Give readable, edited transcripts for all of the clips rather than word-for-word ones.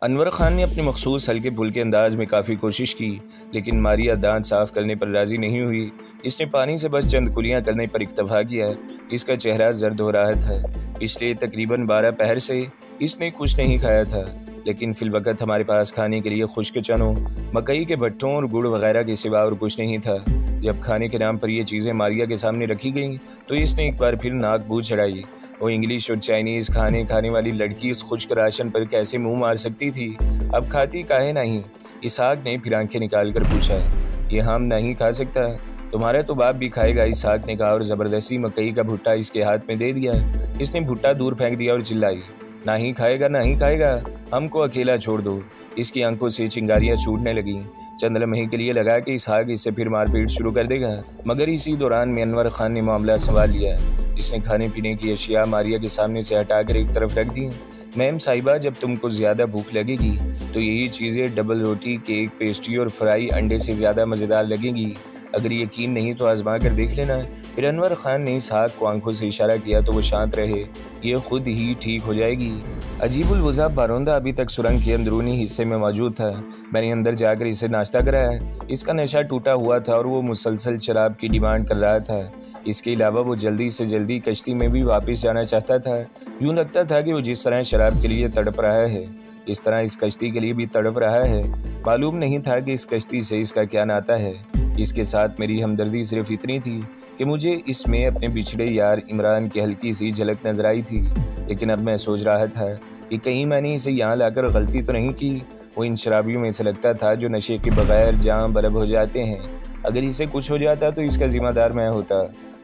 अनवर खान ने अपने मखसूस हल्के फुल्के अंदाज में काफ़ी कोशिश की, लेकिन मारिया दांत साफ करने पर राज़ी नहीं हुई। इसने पानी से बस चंद कुलियाँ करने पर इक्तफा किया। इसका चेहरा जर्द हो रहा था। पिछले तकरीबन 12 पहर से इसने कुछ नहीं खाया था, लेकिन फिलवक़्त हमारे पास खाने के लिए खुश्क चनों, मकई के भट्टों और गुड़ वगैरह के सिवा और कुछ नहीं था। जब खाने के नाम पर ये चीज़ें मारिया के सामने रखी गईं, तो इसने एक बार फिर नाक बू चढ़ाई। वो इंग्लिश और चाइनीज़ खाने खाने वाली लड़की इस खुश्क राशन पर कैसे मुंह मार सकती थी? अब खाती काहे नहीं? इसहाक ने फिर आंखें निकाल कर पूछा। ये हम नहीं खा सकता, तुम्हारा तो बाप भी खाएगा, इसहाक ने कहा और ज़बरदस्ती मकई का भुट्टा इसके हाथ में दे दिया। इसने भुट्टा दूर फेंक दिया और चिल्लाई, नहीं खाएगा, नहीं खाएगा, हमको अकेला छोड़ दो। इसकी आंखों से चिंगारियां छूटने लगीं। चंद लम्हे के लिए लगा कि इसहाक इससे फिर मारपीट शुरू कर देगा, मगर इसी दौरान में अनवर खान ने मामला संभाल लिया। इसने खाने पीने की अशिया मारिया के सामने से हटाकर एक तरफ रख दी। मैम साहिबा, जब तुमको ज़्यादा भूख लगेगी तो यही चीज़ें डबल रोटी, केक, पेस्ट्री और फ्राई अंडे से ज़्यादा मज़ेदार लगेंगी। अगर यकीन नहीं तो आजमा कर देख लेना। फिर अनवर खान ने इसहाक को आंखों से इशारा किया तो वो शांत रहे, ये खुद ही ठीक हो जाएगी। अजीबुल वज़ा बारोंदा अभी तक सुरंग के अंदरूनी हिस्से में मौजूद था। मैंने अंदर जाकर इसे नाश्ता कराया। इसका नशा टूटा हुआ था और वो मुसलसल शराब की डिमांड कर रहा था। इसके अलावा वो जल्दी से जल्दी कश्ती में भी वापस जाना चाहता था। यूँ लगता था कि वो जिस तरह शराब के लिए तड़प रहा है, इस तरह इस कश्ती के लिए भी तड़प रहा है। मालूम नहीं था कि इस कश्ती से इसका क्या नाता है। इसके साथ मेरी हमदर्दी सिर्फ इतनी थी कि मुझे इसमें अपने बिछड़े यार इमरान की हल्की सी झलक नजर आई थी। लेकिन अब मैं सोच रहा था कि कहीं मैंने इसे यहाँ लाकर गलती तो नहीं की। वो इन शराबियों में से लगता था जो नशे के बगैर जान बलब हो जाते हैं। अगर इसे कुछ हो जाता तो इसका जिम्मेदार मैं होता।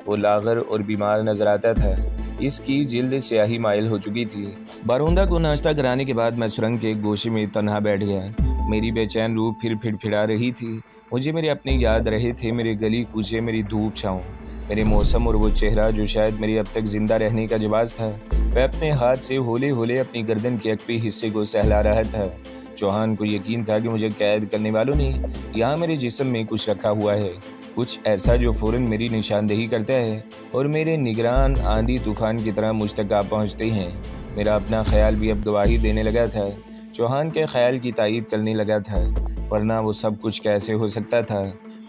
वो लागर और बीमार नजर आता था। इसकी जिल्द स्याही माइल हो चुकी थी। बारोंदा को नाश्ता कराने के बाद मैं सुरंग के एक गोशे में तन्हा बैठ गया। मेरी बेचैन रूह फिर फिड़फिड़ा रही थी। मुझे मेरे अपने याद रहे थे, मेरे गली कूचे, मेरी धूप छाँव, मेरे मौसम और वो चेहरा जो शायद मेरे अब तक जिंदा रहने का जवाब था। वह अपने हाथ से होले होले अपनी गर्दन के अकबी हिस्से को सहला रहा था। चौहान को यकीन था कि मुझे कैद करने वालों ने यहाँ मेरे जिस्म में कुछ रखा हुआ है, कुछ ऐसा जो फ़ौरन मेरी निशानदेही करता है और मेरे निगरान आंधी तूफान की तरह मुझ तक आ पहुँचते हैं। मेरा अपना ख्याल भी अब गवाही देने लगा था, चौहान के ख्याल की तायीद करने लगा था, वरना वो सब कुछ कैसे हो सकता था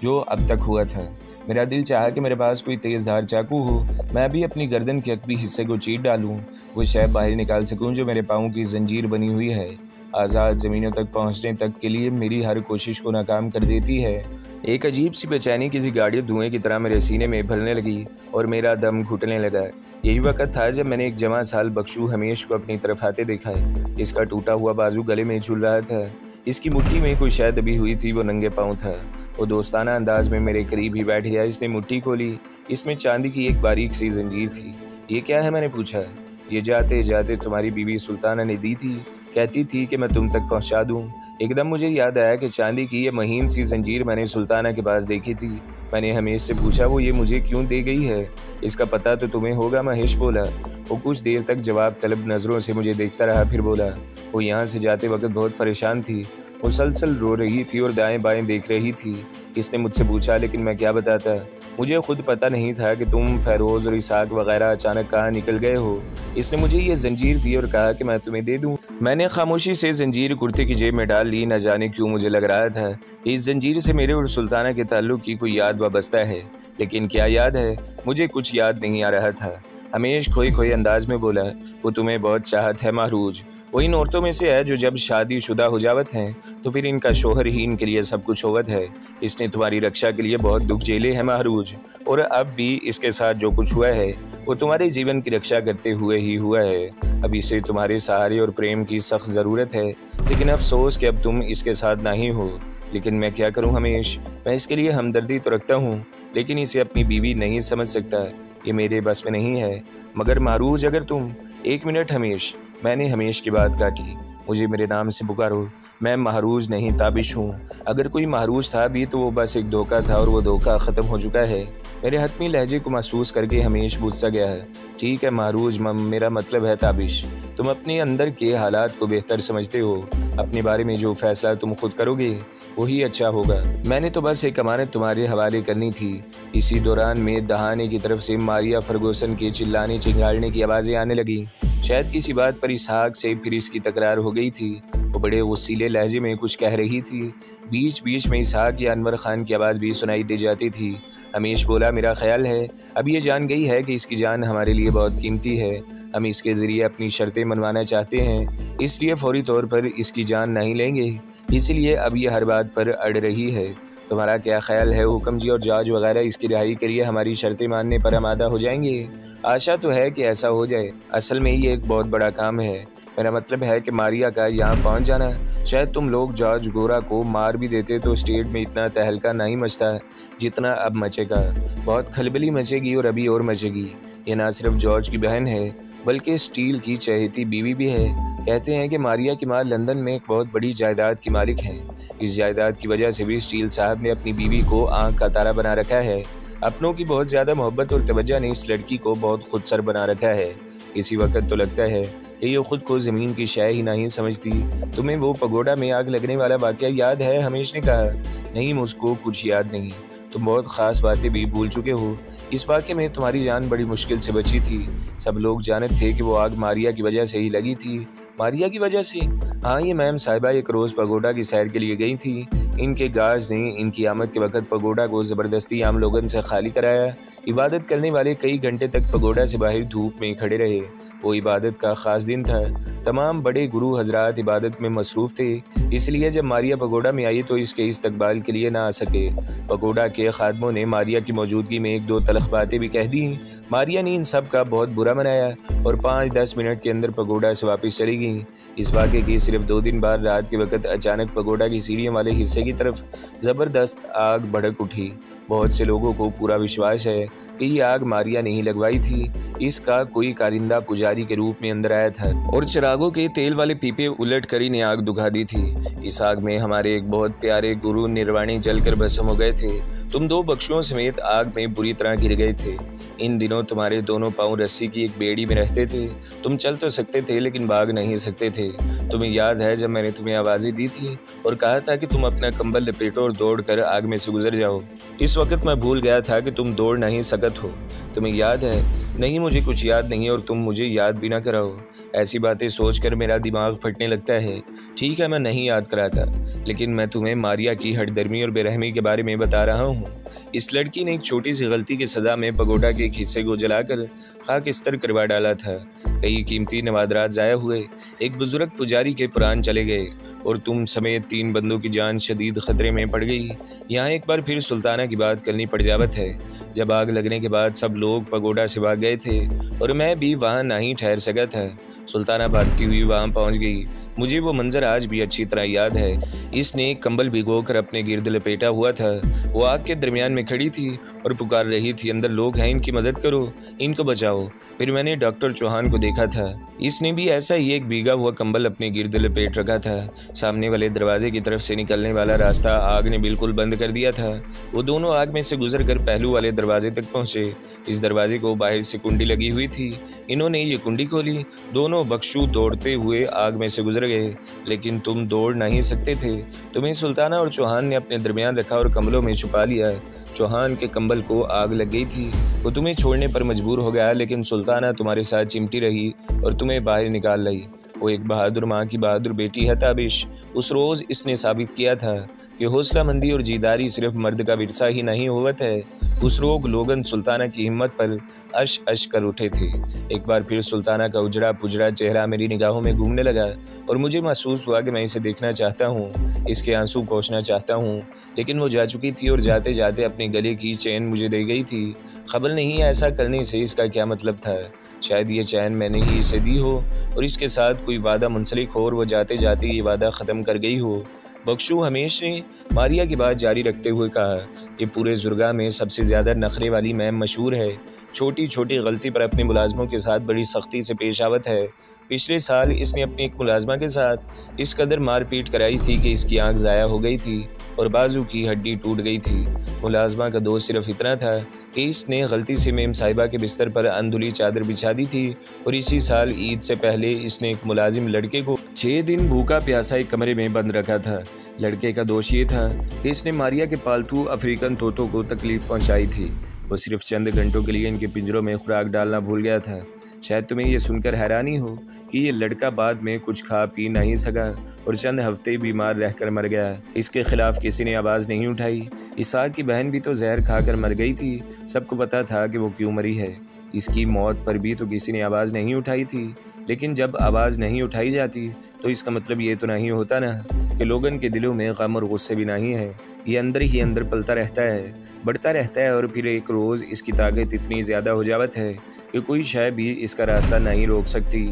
जो अब तक हुआ था। मेरा दिल चाहा कि मेरे पास कोई तेज़धार चाकू हो, मैं भी अपनी गर्दन के अकबी हिस्से को चीर डालूं, वो शय बाहर निकाल सकूं जो मेरे पाँव की जंजीर बनी हुई है, आज़ाद ज़मीनों तक पहुंचने तक के लिए मेरी हर कोशिश को नाकाम कर देती है। एक अजीब सी बेचैनी किसी गाढ़े धुएं की तरह मेरे सीने में भरने लगी और मेरा दम घुटने लगा। यही वक्त था जब मैंने एक जवान साल बख्शू हमेश को अपनी तरफ आते देखा है। इसका टूटा हुआ बाजू गले में झूल रहा था। इसकी मुट्ठी में कोई शय दबी हुई थी, वो नंगे पाँव था। वो दोस्ताना अंदाज में मेरे करीब ही बैठ गया। इसने मुट्ठी खोली, इसमें चांदी की एक बारीक सी जंजीर थी। ये क्या है? मैंने पूछा। ये जाते जाते तुम्हारी बीवी सुल्ताना ने दी थी, कहती थी कि मैं तुम तक पहुंचा दूं। एकदम मुझे याद आया कि चांदी की ये महीन सी जंजीर मैंने सुल्ताना के पास देखी थी। मैंने हमेश से पूछा वो ये मुझे क्यों दे गई है, इसका पता तो तुम्हें होगा। महेश बोला। वो कुछ देर तक जवाब तलब नज़रों से मुझे देखता रहा, फिर बोला। वो यहाँ से जाते वक्त बहुत परेशान थी, मुसलसल रो रही थी और दाएं बाएं देख रही थी। इसने मुझसे पूछा, लेकिन मैं क्या बताता, मुझे खुद पता नहीं था कि तुम फैरोज़ और इसहाक वगैरह अचानक कहाँ निकल गए हो। इसने मुझे ये जंजीर दी और कहा कि मैं तुम्हें दे दूँ। मैंने खामोशी से जंजीर कुर्ते की जेब में डाल ली। न जाने क्यों मुझे लग रहा था कि इस जंजीर से मेरे और सुल्ताना के ताल्लुक़ की कोई याद वाबस्ता है, लेकिन क्या याद है मुझे कुछ याद नहीं आ रहा था। हमेश खोए खोए अंदाज में बोला, वो तुम्हें बहुत चाहत है महरूज। वो इन औरतों में से है जो जब शादीशुदा हो जावत हैं तो फिर इनका शोहर ही इनके लिए सब कुछ होवत है। इसने तुम्हारी रक्षा के लिए बहुत दुख झेले हैं महरूज, और अब भी इसके साथ जो कुछ हुआ है वो तुम्हारे जीवन की रक्षा करते हुए ही हुआ है। अब इसे तुम्हारे सहारे और प्रेम की सख्त ज़रूरत है, लेकिन अफसोस कि अब तुम इसके साथ नहीं हो। लेकिन मैं क्या करूं हमेश, मैं इसके लिए हमदर्दी तो रखता हूं, लेकिन इसे अपनी बीवी नहीं समझ सकता। ये मेरे बस में नहीं है। मगर महरूज, अगर तुम 1 मिनट हमेश। मैंने हमेश की बात काटी। मुझे मेरे नाम से पुकारो, मैं महरूज नहीं ताबिश हूँ। अगर कोई महरूज था भी तो वो बस एक धोखा था और वो धोखा ख़त्म हो चुका है। मेरे हतमी लहजे को महसूस करके हमेश गुस्सा गया है। ठीक है महरूज, मेरा मतलब है ताबिश। तुम अपने अंदर के हालात को बेहतर समझते हो। अपने बारे में जो फैसला तुम खुद करोगे वही अच्छा होगा। मैंने तो बस एक अमानत तुम्हारे हवाले करनी थी। इसी दौरान में दहाने की तरफ से मारिया फर्गूसन के चिल्लाने चिंगाड़ने की आवाज़ें आने लगी। शायद किसी बात पर इसहाक से फिर इसकी तकरार हो गई थी। वो बड़े वसीले लहजे में कुछ कह रही थी। बीच बीच में इसहाक या अनवर खान की आवाज़ भी सुनाई दे जाती थी। हमीश बोला, मेरा ख्याल है अब ये जान गई है कि इसकी जान हमारे लिए बहुत कीमती है। हम इसके ज़रिए अपनी शर्तें मनवाना चाहते हैं, इसलिए फौरी तौर पर इसकी जान नहीं लेंगे। इसलिए अब ये हर बात पर अड़ रही है। तुम्हारा क्या ख्याल है हुक्म जी और जज वगैरह इसकी रिहाई के लिए हमारी शर्तें मानने पर आमादा हो जाएंगे? आशा तो है कि ऐसा हो जाए। असल में ये एक बहुत बड़ा काम है। मेरा मतलब है कि मारिया का यहाँ पहुँच जाना। शायद तुम लोग जॉर्ज गोरा को मार भी देते तो स्टेट में इतना तहलका नहीं मचता जितना अब मचेगा। बहुत खलबली मचेगी और अभी और मचेगी। ये ना सिर्फ जॉर्ज की बहन है बल्कि स्टील की चहेती बीवी भी है। कहते हैं कि मारिया की माँ लंदन में एक बहुत बड़ी जायदाद की मालिक है। इस जायदाद की वजह से भी स्टील साहब ने अपनी बीवी को आंख का तारा बना रखा है। अपनों की बहुत ज़्यादा मोहब्बत और तवज्जो ने इस लड़की को बहुत खुदसर बना रखा है। इसी वक्त तो लगता है कि ये खुद को ज़मीन की शय ही नहीं समझती। तुम्हें वो पगोडा में आग लगने वाला वाक़या याद है? हमीश ने कहा। नहीं, मुझको कुछ याद नहीं। तुम बहुत ख़ास बातें भी भूल चुके हो। इस वाक़े में तुम्हारी जान बड़ी मुश्किल से बची थी। सब लोग जानते थे कि वो आग मारिया की वजह से ही लगी थी। मारिया की वजह से? हाँ, ये मैम साहिबा एक रोज़ पगोडा की सैर के लिए गई थी। इनके गार्ड्स ने इनकी आमद के वक्त पगोडा को ज़बरदस्ती आम लोगों से खाली कराया। इबादत करने वाले कई घंटे तक पगोडा से बाहर धूप में खड़े रहे। वो इबादत का ख़ास दिन था। तमाम बड़े गुरु हजरात इबादत में मसरूफ़ थे, इसलिए जब मारिया पगोडा में आई तो इसके इस्तकबाल के लिए ना आ सके। पगोडा के खादमों ने मारिया की मौजूदगी में एक दो तलख बातें भी कह दी। मारिया ने इन सब का बहुत बुरा मनाया और 5-10 मिनट के अंदर पगोडा से वापस चली गई। इस वाक़े के सिर्फ 2 दिन बाद रात के वक्त अचानक पगोडा की सीढ़ियों वाले हिस्से की तरफ ज़बरदस्त आग भड़क उठी। बहुत से लोगों को पूरा विश्वास है कि ये आग मारिया ने ही लगवाई थी। इसका कोई कारिंदा पुजारी के रूप में अंदर आया था और चिरागों के तेल वाले पीपे उलट कर इन्हें आग दुखा दी थी। इस आग में हमारे एक बहुत प्यारे गुरु निर्वाणी जलकर भस्म हो गए थे। तुम 2 बख्शुओं समेत आग में बुरी तरह गिर गए थे। इन दिनों तुम्हारे दोनों पाँव रस्सी की एक बेड़ी में रहते थे। तुम चल तो सकते थे लेकिन भाग नहीं सकते थे। तुम्हें याद है जब मैंने तुम्हें आवाज़ें दी थी और कहा था कि तुम अपना कंबल लपेटो और दौड़ कर आग में से गुजर जाओ? इस वक्त मैं भूल गया था कि तुम दौड़ नहीं सकत हो। तुम्हें याद है? नहीं, मुझे कुछ याद नहीं और तुम मुझे याद भी ना कराओ। ऐसी बातें सोचकर मेरा दिमाग फटने लगता है। ठीक है, मैं नहीं याद कराता, लेकिन मैं तुम्हें मारिया की हठधर्मी और बेरहमी के बारे में बता रहा हूँ। इस लड़की ने एक छोटी सी गलती की सज़ा में पगोडा के एक हिस्से को जलाकर खाकिस्तर करवा डाला था। कई कीमती नवादरात ज़ाया हुए। एक बुजुर्ग पुजारी के प्राण चले गए और तुम समेत 3 बंदों की जान शदीद ख़तरे में पड़ गई। यहाँ एक बार फिर सुल्ताना की बात करनी पड़ जावत है। जब आग लगने के बाद सब लोग पगोडा से भाग गए थे और मैं भी वहाँ नहीं ठहर सका था। सुल्ताना भागती हुई वहाँ पहुँच गई। मुझे वो मंजर आज भी अच्छी तरह याद है। इसने कंबल भिगोकर अपने गिर्द लपेटा हुआ था। वो आग के दरमियान में खड़ी थी और पुकार रही थी, अंदर लोग हैं, इनकी मदद करो, इनको बचाओ। फिर मैंने डॉक्टर चौहान को देखा था। इसने भी ऐसा ही एक भीगा हुआ कंबल अपने गिर्द लपेट रखा था। सामने वाले दरवाजे की तरफ से निकलने वाला रास्ता आग ने बिल्कुल बंद कर दिया था। वो दोनों आग में से गुजर कर पहलू वाले दरवाजे तक पहुँचे। इस दरवाजे को बाहर से कुंडी लगी हुई थी। इन्होंने ये कुंडी खोली। दोनों बख्शू दौड़ते हुए आग में से गुजर गए, लेकिन तुम दौड़ नहीं सकते थे। तुम्हें सुल्ताना और चौहान ने अपने दरमियान रखा और कमलों में छुपा लिया। चौहान के कंबल को आग लग गई थी। वो तुम्हें छोड़ने पर मजबूर हो गया, लेकिन सुल्ताना तुम्हारे साथ चिमटी रही और तुम्हें बाहर निकाल लाई। वो एक बहादुर माँ की बहादुर बेटी है ताबिश। उस रोज़ इसने साबित किया था कि हौसलामंदी और जीदारी सिर्फ मर्द का विरसा ही नहीं होवत है। उस रोग लोगन सुल्ताना की हिम्मत पर अश अश कर उठे थे। एक बार फिर सुल्ताना का उजड़ा पुजड़ा चेहरा मेरी निगाहों में घूमने लगा और मुझे महसूस हुआ कि मैं इसे देखना चाहता हूँ, इसके आंसू पोंछना चाहता हूँ। लेकिन वो जा चुकी थी और जाते जाते अपने गले की चैन मुझे दे गई थी। खबर नहीं ऐसा करने से इसका क्या मतलब था। शायद ये चैन मैंने ही इसे दी हो और इसके साथ कोई वादा मुंसलिक हो और वो जाते जाते ये वादा ख़त्म कर गई हो। बख्शू हमेश ने मारिया की बात जारी रखते हुए कहा, ये पूरे जुर्गा में सबसे ज़्यादा नखरे वाली मैम मशहूर है। छोटी छोटी गलती पर अपने मुलाजमों के साथ बड़ी सख्ती से पेश आवत है। पिछले साल इसने अपनी एक मुलाजमा के साथ इस कदर मारपीट कराई थी कि इसकी आंख ज़ाया हो गई थी और बाजू की हड्डी टूट गई थी। मुलाजमा का दोष सिर्फ इतना था कि इसने गलती से मेम साहिबा के बिस्तर पर अंधुली चादर बिछा दी थी और इसी साल ईद से पहले इसने एक मुलाजिम लड़के को 6 दिन भूखा प्यासा एक कमरे में बंद रखा था। लड़के का दोष ये था कि इसने मारिया के पालतू अफ्रीकन तोतों को तकलीफ पहुंचाई थी। वो सिर्फ चंद घंटों के लिए इनके पिंजरों में खुराक डालना भूल गया था। शायद तुम्हें ये सुनकर हैरानी हो कि ये लड़का बाद में कुछ खा पी नहीं सका और चंद हफ्ते बीमार रहकर मर गया। इसके खिलाफ किसी ने आवाज़ नहीं उठाई। इसहाक की बहन भी तो जहर खाकर मर गई थी। सबको पता था कि वो क्यों मरी है। इसकी मौत पर भी तो किसी ने आवाज़ नहीं उठाई थी। लेकिन जब आवाज़ नहीं उठाई जाती तो इसका मतलब ये तो नहीं होता ना कि लोगों के दिलों में गम और गुस्से भी नहीं है। ये अंदर ही अंदर पलता रहता है, बढ़ता रहता है और फिर एक रोज़ इसकी ताकत इतनी ज़्यादा हो जावत है कि कोई शय भी इसका रास्ता नहीं रोक सकती।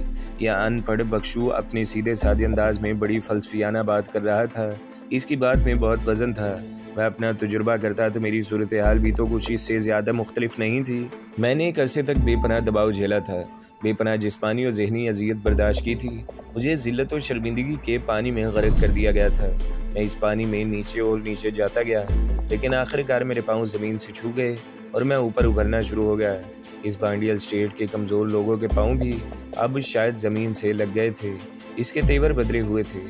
यह अनपढ़ बख्शू अपने सीधे साधे अंदाज में बड़ी फलसफियाना बात कर रहा था। इसकी बात में बहुत वज़न था। मैं अपना तजुर्बा करता तो मेरी सूरत हाल भी तो कुछ इससे ज़्यादा मुख्तलिफ नहीं थी। मैंने एक अरसे तक बेपनाह दबाव झेला था, बेपनाह जिस्मानी और जहनी अजियत बर्दाश्त की थी। मुझे ज़िल्लत और शर्मिंदगी के पानी में गर्क कर दिया गया था। मैं इस पानी में नीचे और नीचे जाता गया, लेकिन आखिरकार मेरे पाँव ज़मीन से छू गए और मैं ऊपर उभरना शुरू हो गया। इस बांडियल स्टेट के कमज़ोर लोगों के पाँव भी अब शायद ज़मीन से लग गए थे। इसके तेवर बदले हुए थे।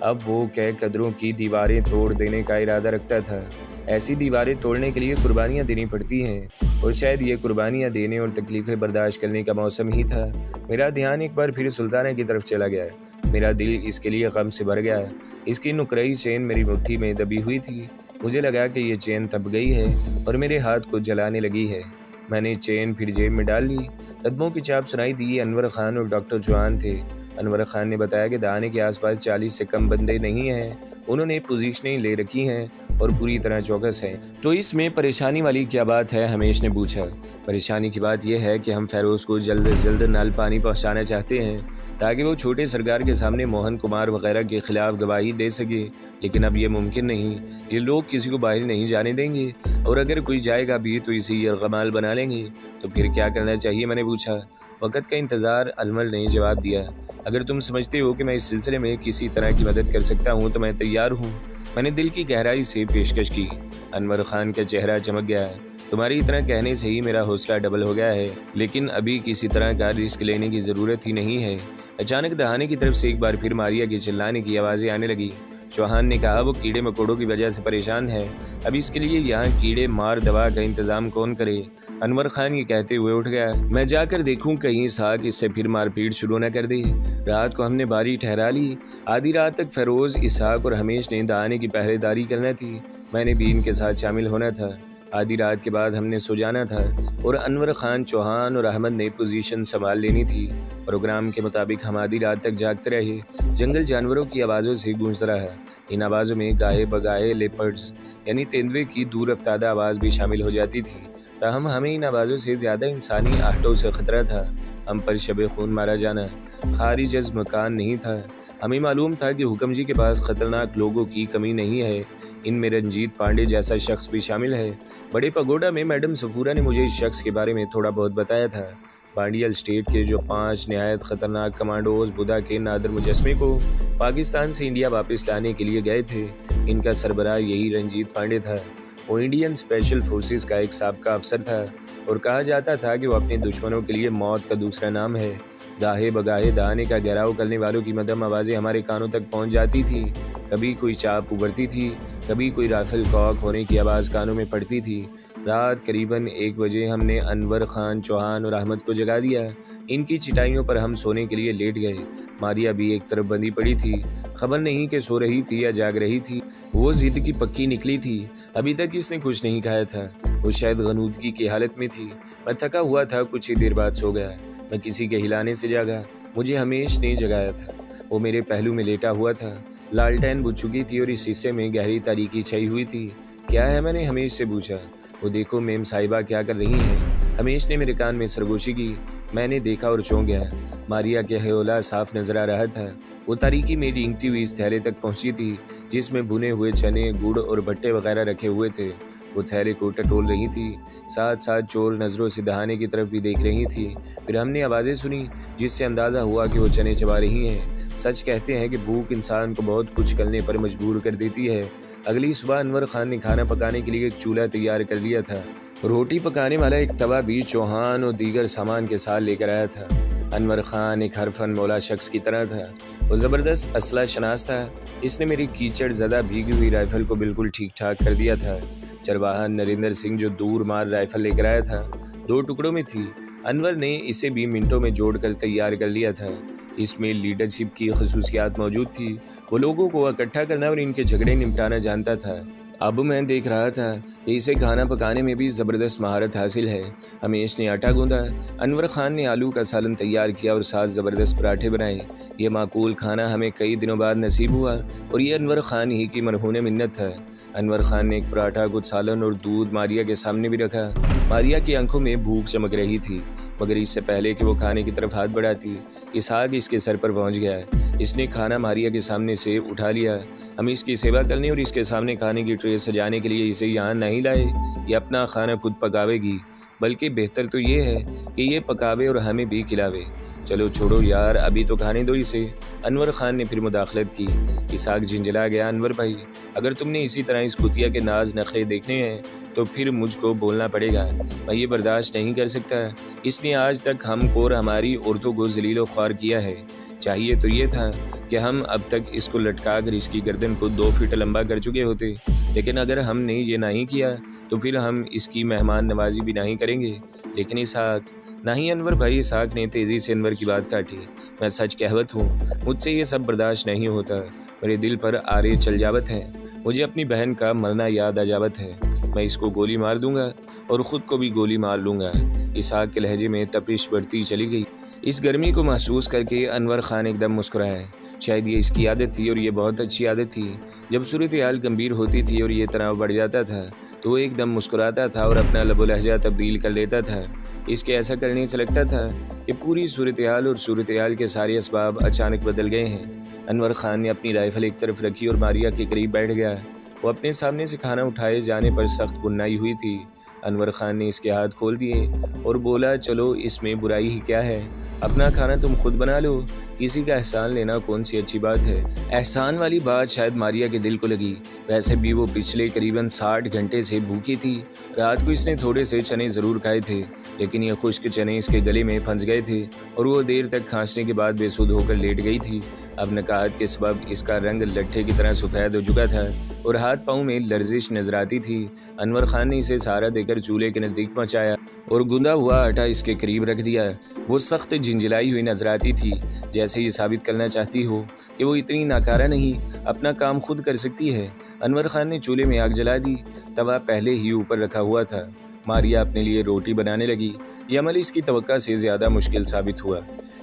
अब वो कई कदरों की दीवारें तोड़ देने का इरादा रखता था। ऐसी दीवारें तोड़ने के लिए कुर्बानियाँ देनी पड़ती हैं और शायद ये कुर्बानियाँ देने और तकलीफ़ें बर्दाश्त करने का मौसम ही था। मेरा ध्यान एक बार फिर सुल्ताना की तरफ चला गया। मेरा दिल इसके लिए गम से भर गया। इसकी नुकरई चेन मेरी मुट्ठी में दबी हुई थी। मुझे लगा कि ये चेन तप गई है और मेरे हाथ को जलाने लगी है। मैंने चेन फिर जेब में डाल ली। कदमों की चाप सुनाई दी। अनवर खान और डॉक्टर चौहान थे। अनवर खान ने बताया कि दाने के आसपास 40 से कम बंदे नहीं हैं। उन्होंने पोजीशनें ले रखी हैं और पूरी तरह चौकस हैं। तो इसमें परेशानी वाली क्या बात है? हमेश ने पूछा। परेशानी की बात यह है कि हम फ़ैरोज़ को जल्द से जल्द नल पानी पहुंचाना चाहते हैं ताकि वो छोटे सरकार के सामने मोहन कुमार वगैरह के खिलाफ गवाही दे सके। लेकिन अब ये मुमकिन नहीं। ये लोग किसी को बाहर नहीं जाने देंगे और अगर कोई जाएगा भी तो इसे यरगमाल बना लेंगे। तो फिर क्या करना चाहिए? मैंने पूछा। वक़्त का इंतज़ार। अनवर ने जवाब दिया। अगर तुम समझते हो कि मैं इस सिलसिले में किसी तरह की मदद कर सकता हूँ तो मैं तैयार हूँ। मैंने दिल की गहराई से पेशकश की। अनवर खान का चेहरा चमक गया। तुम्हारी इतना कहने से ही मेरा हौसला डबल हो गया है, लेकिन अभी किसी तरह का रिस्क लेने की ज़रूरत ही नहीं है। अचानक दहाने की तरफ से एक बार फिर मारिया की चिल्लाने की आवाज़ें आने लगी। चौहान ने कहा, वो कीड़े मकोड़ों की वजह से परेशान है। अब इसके लिए यहाँ कीड़े मार दवा का इंतज़ाम कौन करे? अनवर खान ये कहते हुए उठ गया। मैं जाकर देखूं कहीं इसहाक इससे फिर मारपीट शुरू न कर दे। रात को हमने बारी ठहरा ली। आधी रात तक फ़ैरोज़, इसहाक और हमेश ने दहाने की पहरेदारी करना थी। मैंने भी इनके साथ शामिल होना था। आधी रात के बाद हमने सो जाना था और अनवर खान, चौहान और अहमद ने पोजीशन संभाल लेनी थी। प्रोग्राम के मुताबिक हम आधी रात तक जागते रहे। जंगल जानवरों की आवाज़ों से गूंजता रहा। इन आवाज़ों में गाये बगाए लेपर्ड्स यानी तेंदुए की दूर अफ्तादा आवाज़ भी शामिल हो जाती थी। ताहम हमें इन आवाज़ों से ज़्यादा इंसानी आहटों से ख़तरा था। हम पर शब खून मारा जाना खारिज अज़ मकान नहीं था। हमें मालूम था कि हुक्म जी के पास ख़तरनाक लोगों की कमी नहीं है। इनमें रंजीत पांडे जैसा शख्स भी शामिल है। बड़े पगोडा में मैडम सफूरा ने मुझे इस शख्स के बारे में थोड़ा बहुत बताया था। बांडियल स्टेट के जो 5 नहायत ख़तरनाक कमांडोज बुधा के नादर मुजस्मे को पाकिस्तान से इंडिया वापस लाने के लिए गए थे, इनका सरबराह यही रंजीत पांडे था। वो इंडियन स्पेशल फोर्सेस का एक साबका अफसर था और कहा जाता था कि वो अपने दुश्मनों के लिए मौत का दूसरा नाम है। दाहे बगाहे दहाने का घेराव करने वालों की मध्यम आवाज़ें हमारे कानों तक पहुंच जाती थी। कभी कोई चाप उभरती थी, कभी कोई राफेल कॉक होने की आवाज़ कानों में पड़ती थी। रात करीबन 1 बजे हमने अनवर खान, चौहान और अहमद को जगा दिया। इनकी चिटाइयों पर हम सोने के लिए लेट गए। मारिया भी एक तरफ बंधी पड़ी थी। खबर नहीं कि सो रही थी या जाग रही थी। वो ज़िद की पक्की निकली थी। अभी तक इसने कुछ नहीं खाया था। वो शायद गनूदगी की हालत में थी। मैं थका हुआ था, कुछ ही देर बाद सो गया। मैं किसी के हिलाने से जागा। मुझे हमेश ने जगाया था। वो मेरे पहलू में लेटा हुआ था। लालटेन बुझ चुकी थी और इस हिस्से में गहरी तारीकी छाई हुई थी। क्या है? मैंने हमेश से पूछा। वो देखो मेम साहिबा क्या कर रही हैं। हमेश ने मेरे कान में सरगोशी की। मैंने देखा और चौंक गया। मारिया के हयोला साफ नजर आ रहा था। वो तारीकी में रेंगती हुई इस थैले तक पहुंची थी जिसमें भुने हुए चने, गुड़ और भट्टे वगैरह रखे हुए थे। वो थैले को टटोल रही थी, साथ साथ चोर नज़रों से दहाने की तरफ भी देख रही थी। फिर हमने आवाज़ें सुनी जिससे अंदाज़ा हुआ कि वो चने चबा रही हैं। सच कहते हैं कि भूख इंसान को बहुत कुछ करने पर मजबूर कर देती है। अगली सुबह अनवर खान ने खाना पकाने के लिए एक चूल्हा तैयार कर लिया था। रोटी पकाने वाला एक तवा भी चौहान और दीगर सामान के साथ लेकर आया था। अनवर खान एक हरफन मौला शख्स की तरह था। वो ज़बरदस्त असला शनास था। इसने मेरी कीचड़ ज़दा भीगी हुई राइफ़ल को बिल्कुल ठीक ठाक कर दिया था। चरवाहा नरेंद्र सिंह जो दूर मार राइफ़ल लेकर आया था, 2 टुकड़ों में थी। अनवर ने इसे भी मिनटों में जोड़कर तैयार कर लिया था। इसमें लीडरशिप की खसूसियात मौजूद थी। वो लोगों को इकट्ठा करना और इनके झगड़े निपटाना जानता था। अब मैं देख रहा था कि इसे खाना पकाने में भी ज़बरदस्त महारत हासिल है। हमेश ने आटा गूंदा, अनवर खान ने आलू का सालन तैयार किया और साथ ज़बरदस्त पराठे बनाए। ये माकूल खाना हमें कई दिनों बाद नसीब हुआ और ये अनवर खान ही की मरहून मिन्नत था। अनवर खान ने एक पराठा, कुछ सालन और दूध मारिया के सामने भी रखा। मारिया की आंखों में भूख चमक रही थी, मगर इससे पहले कि वो खाने की तरफ हाथ बढ़ाती, इसहाक इसके सर पर पहुंच गया। इसने खाना मारिया के सामने से उठा लिया। हम इसकी सेवा करने और इसके सामने खाने की ट्रे सजाने के लिए इसे यहाँ नहीं लाए। ये अपना खाना खुद पकावेगी, बल्कि बेहतर तो ये है कि ये पकावे और हमें भी खिलावे। चलो छोड़ो यार, अभी तो खाने दो इसे। अनवर खान ने फिर मुदाखलत की। इसहाक झिंझला गया। अनवर भाई, अगर तुमने इसी तरह इस कुतिया के नाज नखरे देखने हैं तो फिर मुझको बोलना पड़ेगा। मैं ये बर्दाश्त नहीं कर सकता। इसने आज तक हमको और हमारी औरतों को जलील ख्वार किया है। चाहिए तो ये था कि हम अब तक इसको लटका कर इसकी गर्दन को 2 फीट लंबा कर चुके होते, लेकिन अगर हमने ये नहीं किया तो फिर हम इसकी मेहमान नवाजी भी नहीं करेंगे। लेकिन इसहाक नहीं। अनवर भाई, इसहाक ने तेज़ी से अनवर की बात काटी। मैं सच कहवत हूँ, मुझसे ये सब बर्दाश्त नहीं होता। मेरे दिल पर आरे चल जावत है। मुझे अपनी बहन का मरना याद आ जावत है। मैं इसको गोली मार दूंगा और ख़ुद को भी गोली मार लूँगा। इसहाक के लहजे में तपिश बढ़ती चली गई। इस गर्मी को महसूस करके अनवर खान एकदम मुस्कुराया। शायद ये इसकी आदत थी और ये बहुत अच्छी आदत थी। जब सूरत हाल गंभीर होती थी और ये तनाव बढ़ जाता था तो वो एकदम मुस्कुराता था और अपना लबो लहजा तब्दील कर लेता था। इसके ऐसा करने से लगता था कि पूरी सूरत हाल और सूरत हाल के सारे असबाब अचानक बदल गए हैं। अनवर खान ने अपनी राइफ़ल एक तरफ रखी और मारिया के करीब बैठ गया। वो अपने सामने से खाना उठाए जाने पर सख्त गुन्नाई हुई थी। अनवर खान ने इसके हाथ खोल दिए और बोला, चलो इसमें बुराई ही क्या है, अपना खाना तुम खुद बना लो। किसी का एहसान लेना कौन सी अच्छी बात है। एहसान वाली बात शायद मारिया के दिल को लगी। वैसे भी वो पिछले करीबन 60 घंटे से भूखी थी। रात को इसने थोड़े से चने ज़रूर खाए थे, लेकिन ये खुश्क चने इसके गले में फंस गए थे और वो देर तक खांसने के बाद बेसुध होकर लेट गई थी। अब नकाहत के सबब इसका रंग लट्ठे की तरह सफ़ेद हो चुका था और हाथ पाँव में लर्जिश नजर आती थी। अनवर खान ने इसे सहारा देकर चूल्हे के नज़दीक पहुँचाया और गुंदा हुआ आटा इसके करीब रख दिया। वो सख्त झिंझलाई हुई नजर आती थी, जैसे ये साबित करना चाहती हो कि वो इतनी नाकारा नहीं, अपना काम खुद कर सकती है। अनवर खान ने चूल्हे में आग जला दी। तवा पहले ही ऊपर रखा हुआ था। मारिया अपने लिए रोटी बनाने लगी। यह अमल इसकी तवक्का से ज़्यादा मुश्किल साबित हुआ।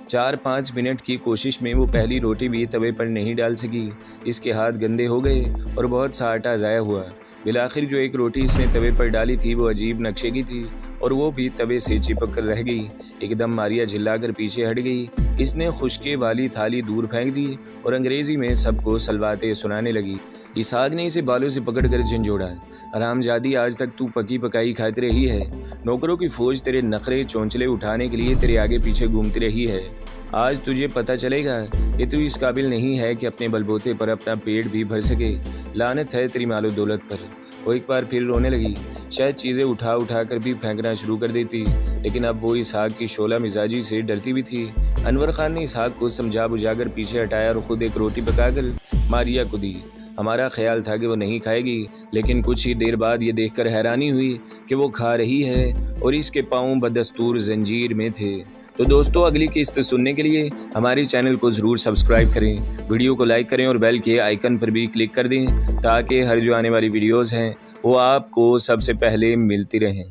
4-5 मिनट की कोशिश में वो पहली रोटी भी तवे पर नहीं डाल सकी। इसके हाथ गंदे हो गए और बहुत सा आटा ज़ाया हुआ। बिलाखिर जो एक रोटी इसने तवे पर डाली थी वो अजीब नक्शे की थी और वो भी तवे से चिपक कर रह गई। एकदम मारिया चिल्लाकर पीछे हट गई। इसने खुश्के वाली थाली दूर फेंक दी और अंग्रेज़ी में सबको सलवातें सुनाने लगी। इसहाक ने इसे बालों से पकड़कर झंझोड़ा। हरामजादी, आज तक तू पकी पकाई खाती रही है। नौकरों की फौज तेरे नखरे चौंचले उठाने के लिए तेरे आगे पीछे घूमती रही है। आज तुझे पता चलेगा कि तू इस काबिल नहीं है कि अपने बलबूते पर अपना पेट भी भर सके। लानत है तेरी मालो दौलत पर। वो एक बार फिर रोने लगी। शायद चीज़ें उठा कर भी फेंकना शुरू कर देती, लेकिन अब वो इसहाक की शोला मिजाजी से डरती भी थी। अनवर खान ने इसहाक को समझा बुझाकर पीछे हटाया और ख़ुद एक रोटी पकाकर मारिया को दी। हमारा ख्याल था कि वो नहीं खाएगी, लेकिन कुछ ही देर बाद ये देखकर हैरानी हुई कि वो खा रही है और इसके पाँव बदस्तूर जंजीर में थे। तो दोस्तों, अगली किस्त सुनने के लिए हमारे चैनल को ज़रूर सब्सक्राइब करें, वीडियो को लाइक करें और बेल के आइकन पर भी क्लिक कर दें ताकि हर जो आने वाली वीडियोज़ हैं वो आपको सबसे पहले मिलती रहें।